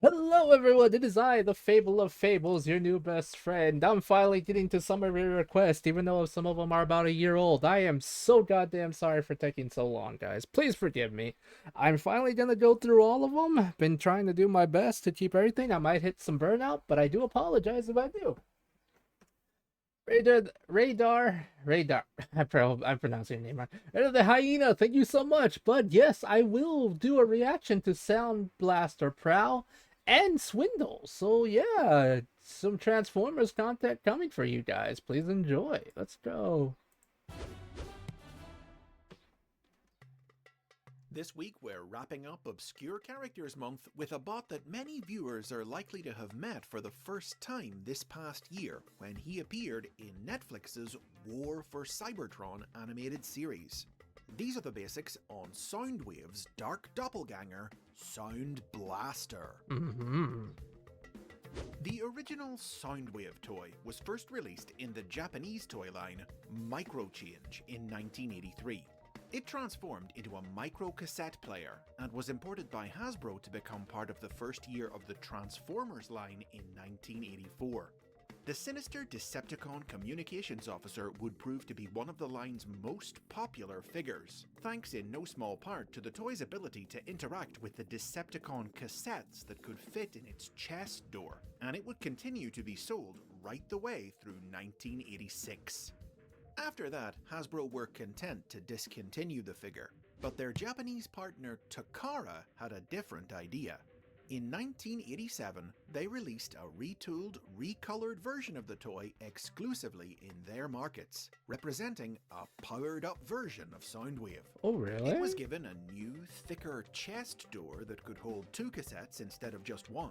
Hello everyone, it is I, the Fable of Fables, your new best friend. I'm finally getting to some of your requests, even though some of them are about a year old. I am so goddamn sorry for taking so long, guys. Please forgive me. I'm finally gonna go through all of them. Been trying to do my best to keep everything. I might hit some burnout, but I do apologize if I do. Radar. I'm pronouncing your name right. Radar the Hyena, thank you so much. But yes, I will do a reaction to Sound Blaster Prowl and Swindle. So yeah, some Transformers content coming for you guys. Please enjoy. Let's go. This week, we're wrapping up Obscure Characters Month with a bot that many viewers are likely to have met for the first time this past year when he appeared in Netflix's War for Cybertron animated series. These are the basics on Soundwave's dark doppelganger, Sound Blaster. The original Soundwave toy was first released in the Japanese toy line Microchange in 1983. It transformed into a micro-cassette player and was imported by Hasbro to become part of the first year of the Transformers line in 1984. The sinister Decepticon communications officer would prove to be one of the line's most popular figures, thanks in no small part to the toy's ability to interact with the Decepticon cassettes that could fit in its chest door, and it would continue to be sold right the way through 1986. After that, Hasbro were content to discontinue the figure, but their Japanese partner Takara had a different idea. In 1987, they released a retooled, recolored version of the toy exclusively in their markets, representing a powered-up version of Soundwave. Oh really? It was given a new, thicker chest door that could hold 2 cassettes instead of just 1,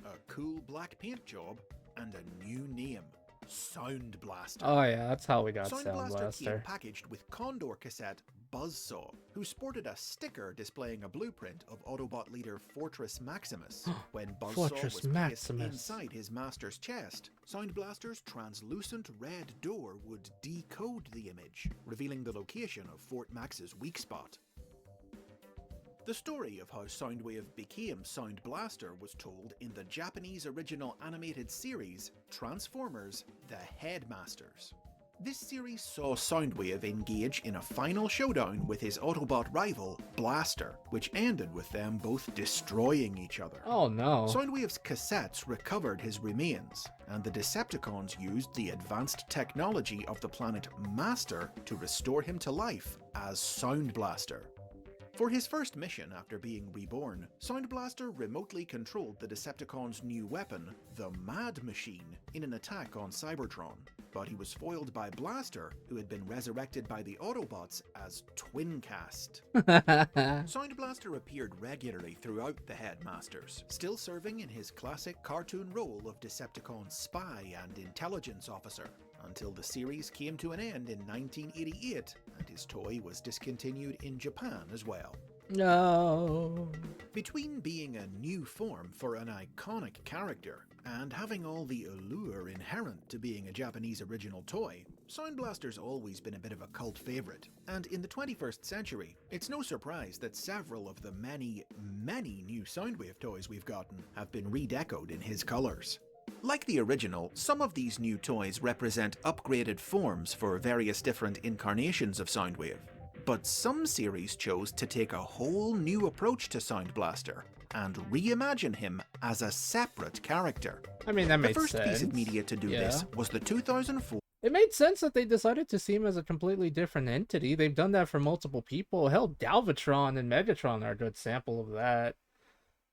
a cool black paint job, and a new name. Sound Blaster. Oh yeah, that's how we got Sound Sound Blaster Blaster. came packaged with Condor cassette Buzzsaw, who sported a sticker displaying a blueprint of Autobot leader Fortress Maximus. When Buzzsaw Fortress was Maximus. placed inside his master's chest, Sound Blaster's translucent red door would decode the image, revealing the location of Fort Max's weak spot. The story of how Soundwave became Sound Blaster was told in the Japanese original animated series Transformers: The Headmasters. This series saw Soundwave engage in a final showdown with his Autobot rival, Blaster, which ended with them both destroying each other. Oh no. Soundwave's cassettes recovered his remains, and the Decepticons used the advanced technology of the planet Master to restore him to life as Sound Blaster. For his first mission after being reborn, Sound Blaster remotely controlled the Decepticons' new weapon, the Mad Machine, in an attack on Cybertron. But he was foiled by Blaster, who had been resurrected by the Autobots as Twincast. Sound Blaster appeared regularly throughout the Headmasters, still serving in his classic cartoon role of Decepticon spy and intelligence officer, until the series came to an end in 1988 and his toy was discontinued in Japan as well. No. Between being a new form for an iconic character and having all the allure inherent to being a Japanese original toy, Sound Blaster's always been a bit of a cult favourite, and in the 21st century, it's no surprise that several of the many new Soundwave toys we've gotten have been redecoed in his colours. Like the original, some of these new toys represent upgraded forms for various different incarnations of Soundwave, but some series chose to take a whole new approach to Sound Blaster and reimagine him as a separate character. I mean, that makes sense. The first piece of media to do this was the 2004. It made sense that they decided to see him as a completely different entity. They've done that for multiple people. Hell, Galvatron and Megatron are a good sample of that.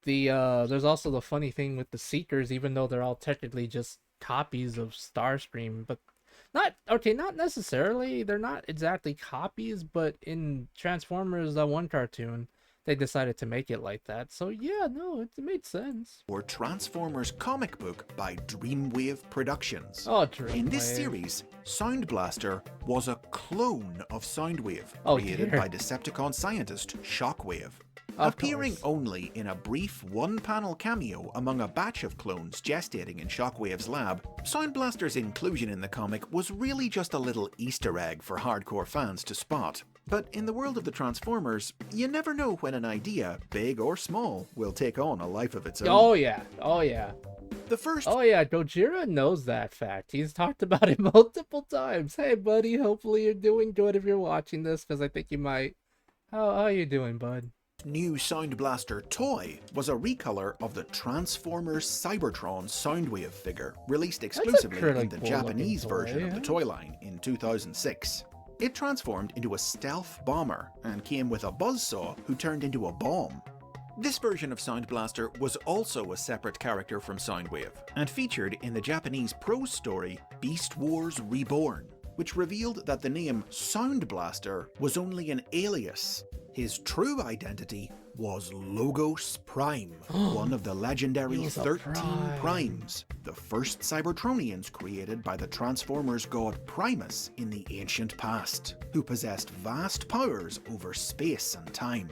There's also the funny thing with the Seekers, even though they're all technically just copies of Starscream, but not necessarily. They're not exactly copies, but in Transformers, that one cartoon, they decided to make it like that. So yeah, no, it made sense. Or Transformers comic book by Dreamwave Productions. Oh, Dreamwave. In this series, Sound Blaster was a clone of Soundwave, created dear. by Decepticon scientist Shockwave. Of Appearing course. only in a brief one-panel cameo among a batch of clones gestating in Shockwave's lab, Sound Blaster's inclusion in the comic was really just a little Easter egg for hardcore fans to spot. But in the world of the Transformers, you never know when an idea, big or small, will take on a life of its own. Oh yeah, oh yeah. The first Oh yeah, Gojira knows that fact. He's talked about it multiple times. Hey buddy, hopefully you're doing good if you're watching this, because I think you might. How you doing, bud? new Sound Blaster toy was a recolor of the Transformers Cybertron Soundwave figure, released exclusively in the Japanese version of the toy line in 2006. It transformed into a stealth bomber and came with a buzzsaw who turned into a bomb. This version of Sound Blaster was also a separate character from Soundwave, and featured in the Japanese prose story Beast Wars Reborn, which revealed that the name Sound Blaster was only an alias. His true identity was Logos Prime, one of the legendary 13 Primes, the first Cybertronians created by the Transformers god Primus in the ancient past, who possessed vast powers over space and time.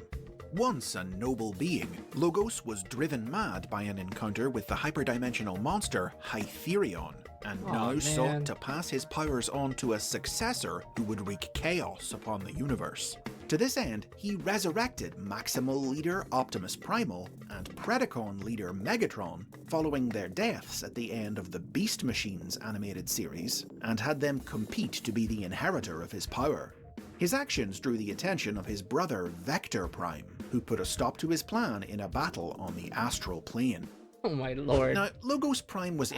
Once a noble being, Logos was driven mad by an encounter with the hyperdimensional monster Hytherion, and now sought to pass his powers on to a successor who would wreak chaos upon the universe. To this end, he resurrected Maximal leader Optimus Primal and Predacon leader Megatron following their deaths at the end of the Beast Machines animated series, and had them compete to be the inheritor of his power. His actions drew the attention of his brother Vector Prime, who put a stop to his plan in a battle on the astral plane. Oh my lord. Now, Logos Prime was...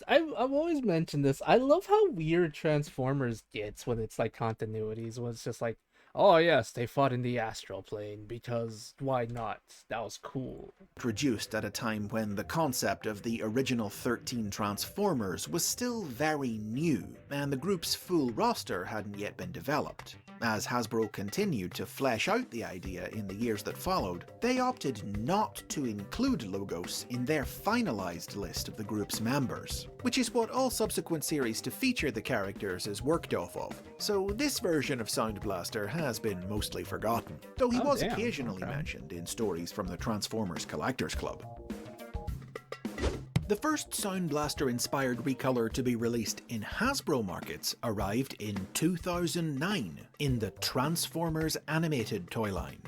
I've always mentioned this. I love how weird Transformers gets when it's like continuities, when it's just like, oh yes, they fought in the astral plane, because why not? That was cool. Produced at a time when the concept of the original 13 Transformers was still very new, and the group's full roster hadn't yet been developed. As Hasbro continued to flesh out the idea in the years that followed, they opted not to include Logos in their finalized list of the group's members, which is what all subsequent series to feature the characters is worked off of. So this version of Sound Blaster has been mostly forgotten, though he was occasionally mentioned in stories from the Transformers Collectors Club. The first Sound Blaster inspired recolor to be released in Hasbro markets arrived in 2009 in the Transformers animated toy line.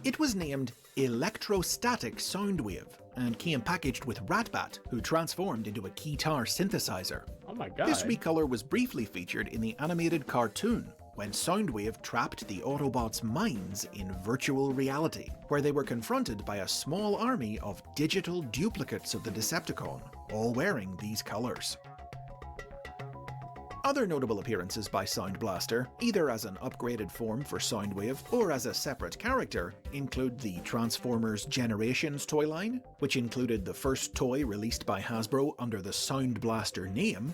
It was named Electrostatic Soundwave and came packaged with Ratbat, who transformed into a guitar synthesizer. Oh my god. This recolor was briefly featured in the animated cartoon, when Soundwave trapped the Autobots' minds in virtual reality, where they were confronted by a small army of digital duplicates of the Decepticon, all wearing these colors. Other notable appearances by Sound Blaster, either as an upgraded form for Soundwave or as a separate character, include the Transformers Generations toy line, which included the first toy released by Hasbro under the Sound Blaster name,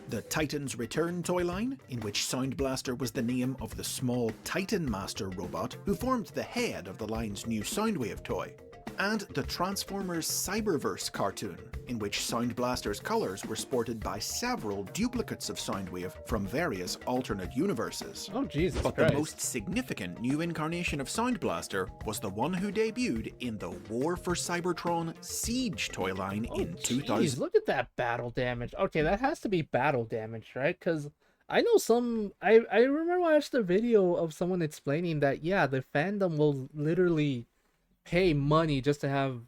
the Titans Return toy line, in which Sound Blaster was the name of the small Titan Master robot who formed the head of the line's new Soundwave toy, and the Transformers Cyberverse cartoon, in which Sound Blaster's colours were sported by several duplicates of Soundwave from various alternate universes. Oh Jesus But Christ. the most significant new incarnation of Sound Blaster was the one who debuted in the War for Cybertron Siege toy line in 2000. Look at that battle damage. Okay, that has to be battle damage, right? Because I know I remember I watched a video of someone explaining that, yeah, the fandom will literally pay money just to have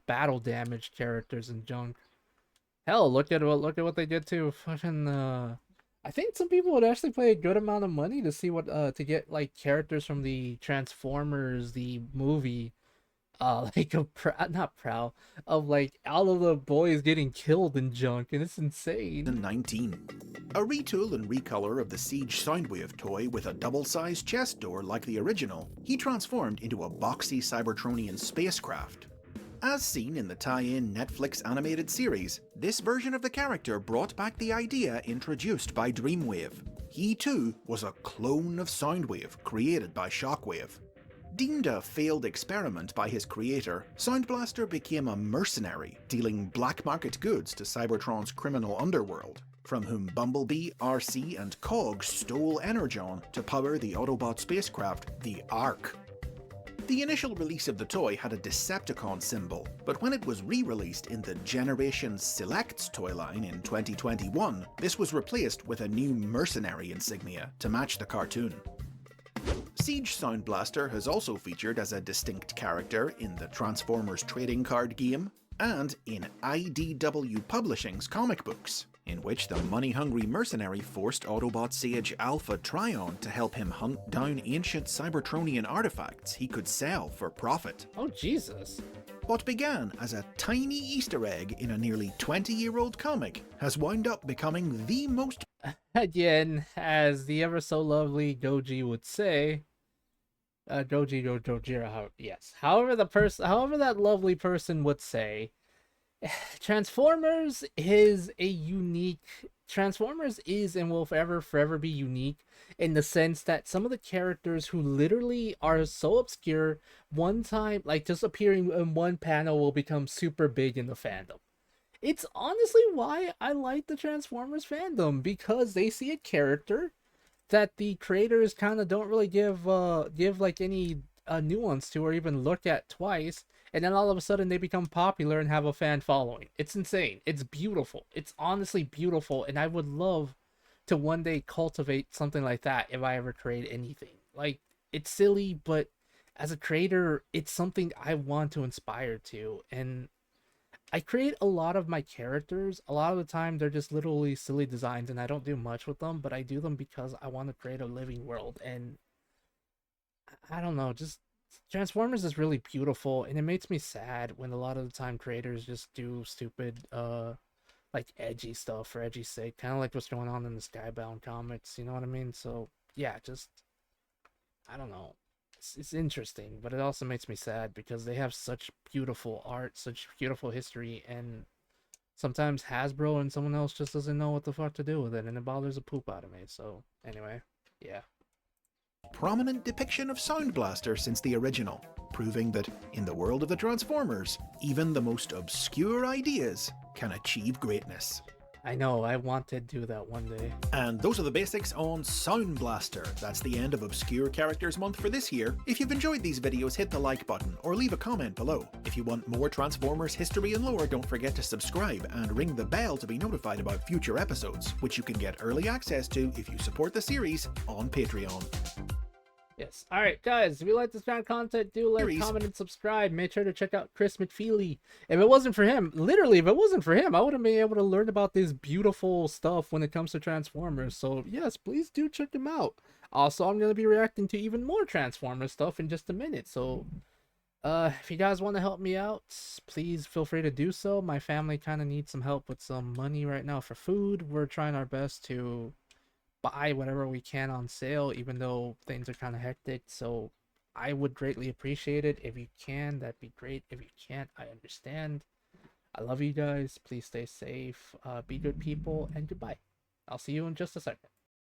battle damage characters and junk. Hell, look at what they did to fucking I think some people would actually pay a good amount of money to see what to get like characters from the Transformers the movie, like not proud of like all of the boys getting killed and junk, and it's insane. 19. A retool and recolor of the Siege Soundwave toy with a double-sized chest door like the original, he transformed into a boxy Cybertronian spacecraft. As seen in the tie-in Netflix animated series, this version of the character brought back the idea introduced by Dreamwave. He too was a clone of Soundwave created by Shockwave. Deemed a failed experiment by his creator, Sound Blaster became a mercenary, dealing black market goods to Cybertron's criminal underworld, from whom Bumblebee, RC, and Cog stole Energon to power the Autobot spacecraft, the Ark. The initial release of the toy had a Decepticon symbol, but when it was re-released in the Generations Selects toy line in 2021, this was replaced with a new mercenary insignia to match the cartoon. Siege Sound Blaster has also featured as a distinct character in the Transformers trading card game and in IDW Publishing's comic books, in which the money-hungry mercenary forced Autobot sage Alpha Trion to help him hunt down ancient Cybertronian artifacts he could sell for profit. Oh, Jesus. What began as a tiny Easter egg in a nearly 20-year-old comic has wound up becoming the most... Again, as the ever so lovely Goji would say, Gojira, yes. However that lovely person would say, Transformers is and will forever be unique in the sense that some of the characters who literally are so obscure, one time, like just appearing in one panel, will become super big in the fandom. It's honestly why I like the Transformers fandom, because they see a character that the creators kind of don't really give like any nuance to or even look at twice, and then all of a sudden they become popular and have a fan following. It's insane. It's beautiful. It's honestly beautiful, and I would love to one day cultivate something like that if I ever create anything. Like, it's silly, but as a creator, it's something I want to inspire to. And I create a lot of my characters. A lot of the time, they're just literally silly designs, and I don't do much with them, but I do them because I want to create a living world. And I don't know, just Transformers is really beautiful, and it makes me sad when a lot of the time creators just do stupid, like edgy stuff for edgy's sake, kind of like what's going on in the Skybound comics. You know what I mean? So yeah, just I don't know. It's interesting, but it also makes me sad because they have such beautiful art, such beautiful history, and sometimes Hasbro and someone else just doesn't know what the fuck to do with it, and it bothers the poop out of me. So anyway, yeah. prominent depiction of Sound Blaster since the original, proving that in the world of the Transformers, even the most obscure ideas can achieve greatness. I know, I want to do that one day. And those are the basics on Sound Blaster. That's the end of Obscure Characters Month for this year. If you've enjoyed these videos, hit the like button or leave a comment below. If you want more Transformers history and lore, don't forget to subscribe and ring the bell to be notified about future episodes, which you can get early access to if you support the series on Patreon. Yes. Alright, guys, if you like this kind of content, do like, comment, and subscribe. Make sure to check out Chris McFeely. If it wasn't for him, literally, if it wasn't for him, I wouldn't be able to learn about this beautiful stuff when it comes to Transformers. So, yes, please do check him out. Also, I'm going to be reacting to even more Transformers stuff in just a minute. So, if you guys want to help me out, please feel free to do so. My family kind of needs some help with some money right now for food. We're trying our best to buy whatever we can on sale, even though things are kind of hectic. So I would greatly appreciate it. If you can, that'd be great. If you can't, I understand. I love you guys. Please stay safe, be good people, and goodbye. I'll see you in just a second.